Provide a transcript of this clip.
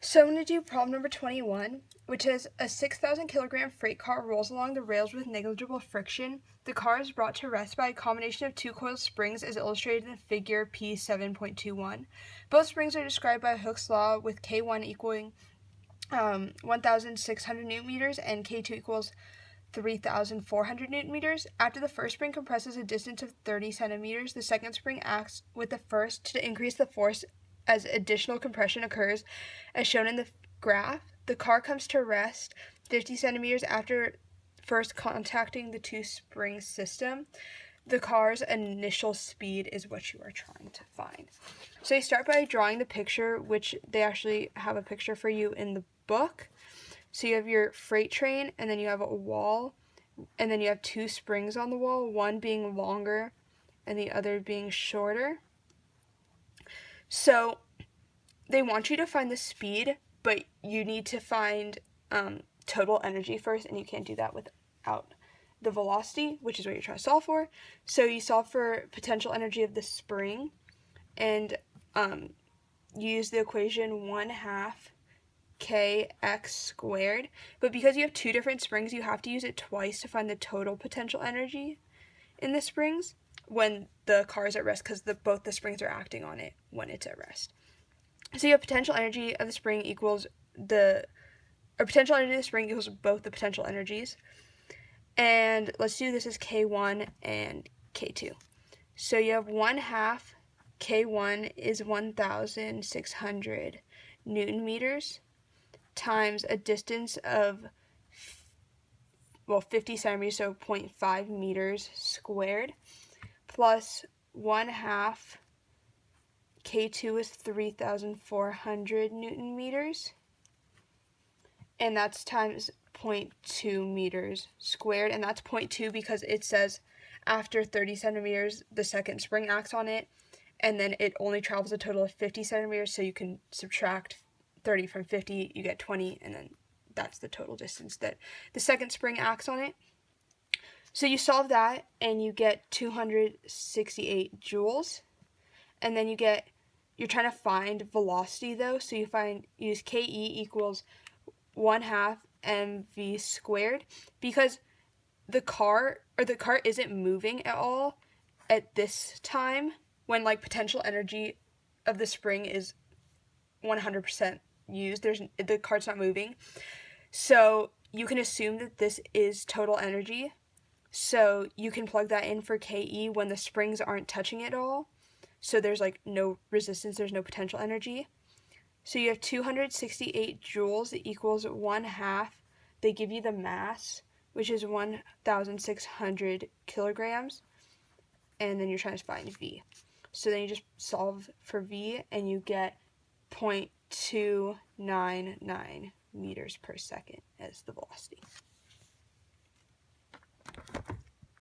So I'm going to do problem number 21, which is a 6,000 kilogram freight car rolls along the rails with negligible friction. The car is brought to rest by a combination of two coiled springs as illustrated in figure P7.21. Both springs are described by Hooke's law, with K1 equaling 1,600 newton meters and K2 equals 3,400 newton meters. After the first spring compresses a distance of 30 centimeters, the second spring acts with the first to increase the force as additional compression occurs, as shown in the graph. The car comes to rest 50 centimeters after first contacting the two spring system. The car's initial speed is what you are trying to find. So you start by drawing the picture, which they actually have a picture for you in the book. So you have your freight train, and then you have a wall, and then you have two springs on the wall, one being longer and the other being shorter. So they want you to find the speed, but you need to find total energy first, and you can't do that without the velocity, which is what you're trying to solve for. So you solve for potential energy of the spring, and use the equation 1/2 kx squared. But because you have two different springs, you have to use it twice to find the total potential energy in the springs when the car is at rest, because both the springs are acting on it when it's at rest. So you have potential energy of the spring equals potential energy of the spring equals both the potential energies. And let's do this as K1 and K2. So you have 1/2 K1 is 1,600 Newton meters times a distance of 50 centimeters, so 0.5 meters squared, plus 1/2 K2 is 3,400 Newton meters, and that's times 0.2 meters squared, and that's 0.2 because it says after 30 centimeters the second spring acts on it, and then it only travels a total of 50 centimeters, so you can subtract 30 from 50, you get 20, and then that's the total distance that the second spring acts on it. So you solve that, and you get 268 joules, and then you're trying to find velocity though, so use KE equals 1/2 mv squared, because the car isn't moving at all at this time when potential energy of the spring is 100% used. The car's not moving, so you can assume that this is total energy. So you can plug that in for KE when the springs aren't touching it at all. So there's no resistance, there's no potential energy. So you have 268 joules equals 1/2. They give you the mass, which is 1,600 kilograms, and then you're trying to find V. So then you just solve for V, and you get 0.299 meters per second as the velocity.